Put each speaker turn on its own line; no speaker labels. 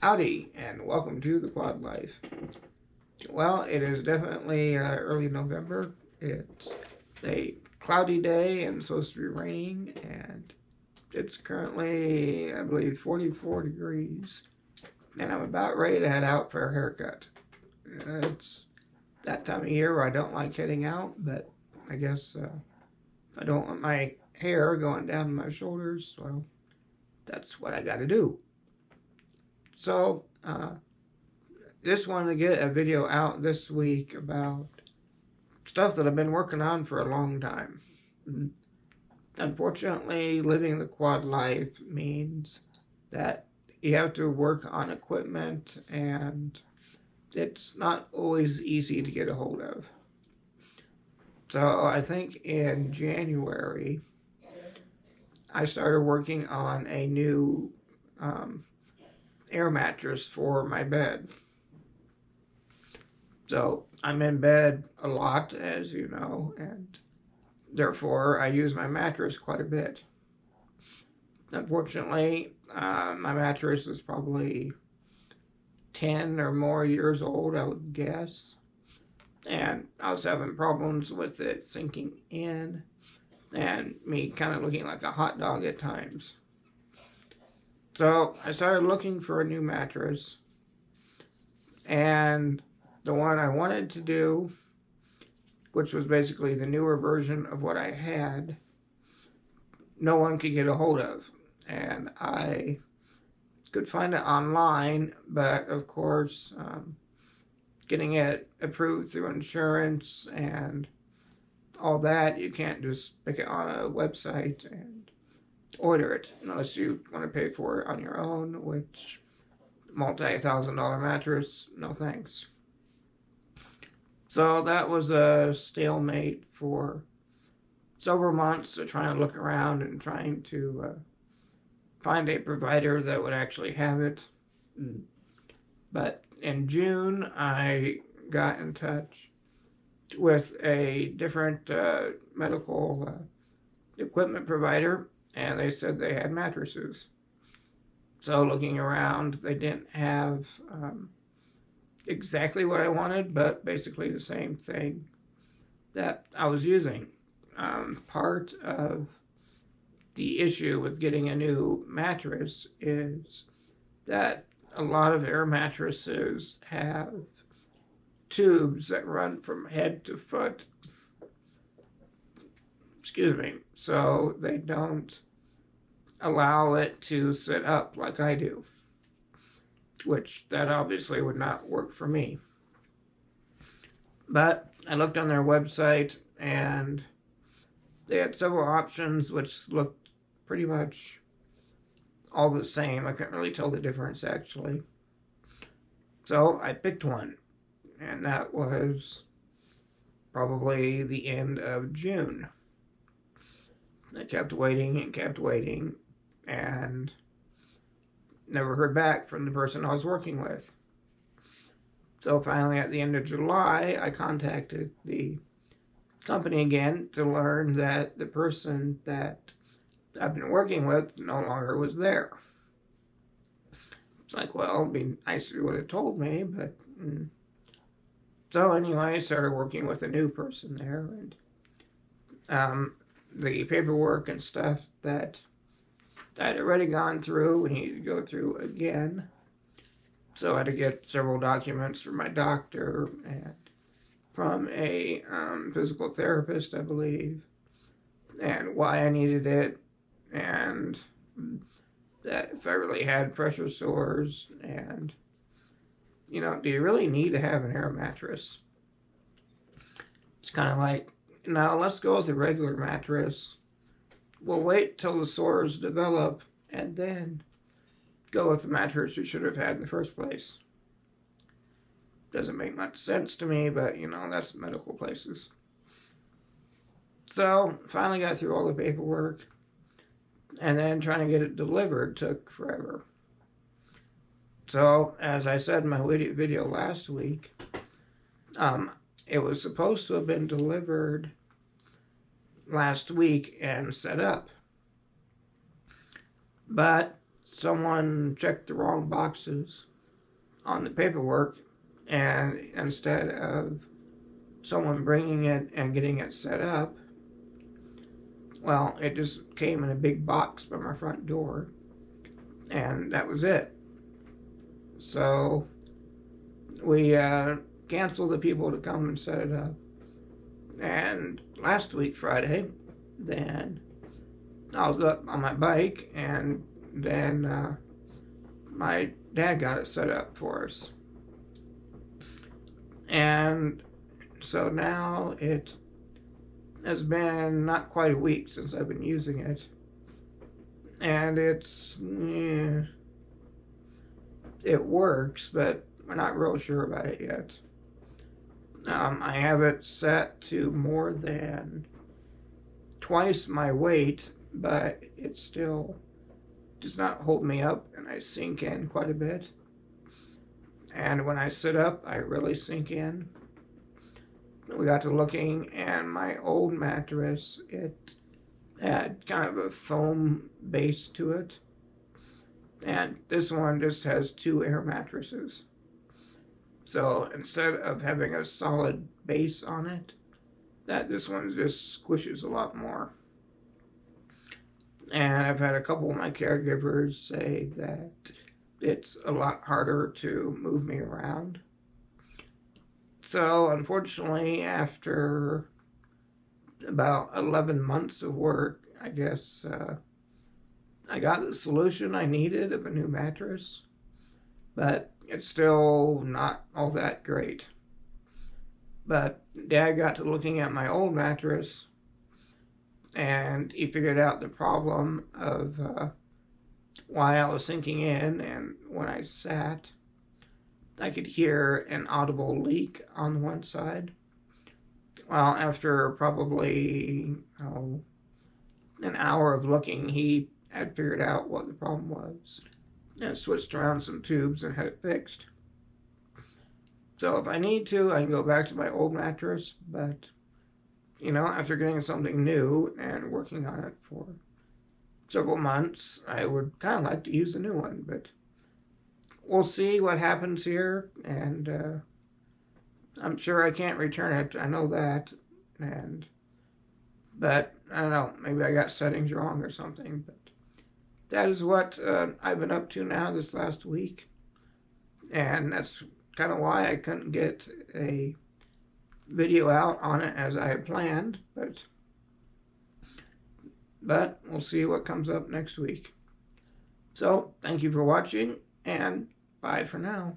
Howdy, and welcome to the Quad Life. Well, it is definitely early November. It's a cloudy day and it's supposed to be raining, and it's currently, I believe, 44 degrees. And I'm about ready to head out for a haircut. It's that time of year where I don't like heading out, but I guess I don't want my hair going down my shoulders, so that's what I gotta do. So, just wanted to get a video out this week about stuff that I've been working on for a long time. Unfortunately, living the quad life means that you have to work on equipment, and it's not always easy to get a hold of. So I think in January, I started working on a new air mattress for my bed. So I'm in bed a lot, as you know, and therefore I use my mattress quite a bit. Unfortunately, my mattress is probably 10 or more years old, I would guess. And I was having problems with it sinking in and me kind of looking like a hot dog at times. So I started looking for a new mattress, and the one I wanted to do, which was basically the newer version of what I had, no one could get a hold of. And I could find it online, but of course, getting it approved through insurance and all that, you can't just pick it on a website and order it unless you want to pay for it on your own, which multi-$1,000 mattress, no thanks. So that was a stalemate for several months of trying to look around and trying to find a provider that would actually have it. But in June, I got in touch with a different medical equipment provider, and they said they had mattresses. So looking around, they didn't have exactly what I wanted, but basically the same thing that I was using. Part of the issue with getting a new mattress is that a lot of air mattresses have tubes that run from head to foot. Excuse me. So they don't allow it to sit up like I do, which that obviously would not work for me. But I looked on their website and they had several options which looked pretty much all the same. I couldn't really tell the difference actually. So I picked one, and that was probably the end of June. I kept waiting, and never heard back from the person I was working with. So finally, at the end of July, I contacted the company again to learn that the person that I've been working with no longer was there. It's like, well, it'd be nice if you would have told me, but... So anyway, I started working with a new person there, and the paperwork and stuff that I'd already gone through, we needed to go through again. So I had to get several documents from my doctor and from a physical therapist, I believe, and why I needed it, and that if I really had pressure sores, and, you know, do you really need to have an air mattress? It's kind of like, now let's go with a regular mattress. We'll wait till the sores develop and then go with the mattress you should have had in the first place. Doesn't make much sense to me, but you know, that's medical places. So finally got through all the paperwork, and then trying to get it delivered took forever. So as I said in my video last week, it was supposed to have been delivered last week and set up. But someone checked the wrong boxes on the paperwork, and instead of someone bringing it and getting it set up, well, it just came in a big box by my front door, and that was it. So we canceled the people to come and set it up. And last week, Friday, then I was up on my bike, and then my dad got it set up for us. And so now it has been not quite a week since I've been using it. And it works, but we're not real sure about it yet. I have it set to more than twice my weight, but it still does not hold me up, and I sink in quite a bit. And when I sit up, I really sink in. We got to looking, and my old mattress, it had kind of a foam base to it. And this one just has 2 air mattresses. So instead of having a solid base on it, this one just squishes a lot more. And I've had a couple of my caregivers say that it's a lot harder to move me around. So unfortunately, after about 11 months of work, I guess I got the solution I needed of a new mattress, but it's still not all that great. But Dad got to looking at my old mattress, and he figured out the problem of why I was sinking in, and when I sat, I could hear an audible leak on one side. Well, after probably an hour of looking, he had figured out what the problem was and switched around some tubes and had it fixed. So if I need to, I can go back to my old mattress, but after getting something new and working on it for several months, I would kind of like to use a new one, but we'll see what happens here, and I'm sure I can't return it. I know that, but I don't know, maybe I got settings wrong or something, but that is what I've been up to now this last week, and that's kind of why I couldn't get a video out on it as I had planned, but we'll see what comes up next week. So, thank you for watching, and bye for now.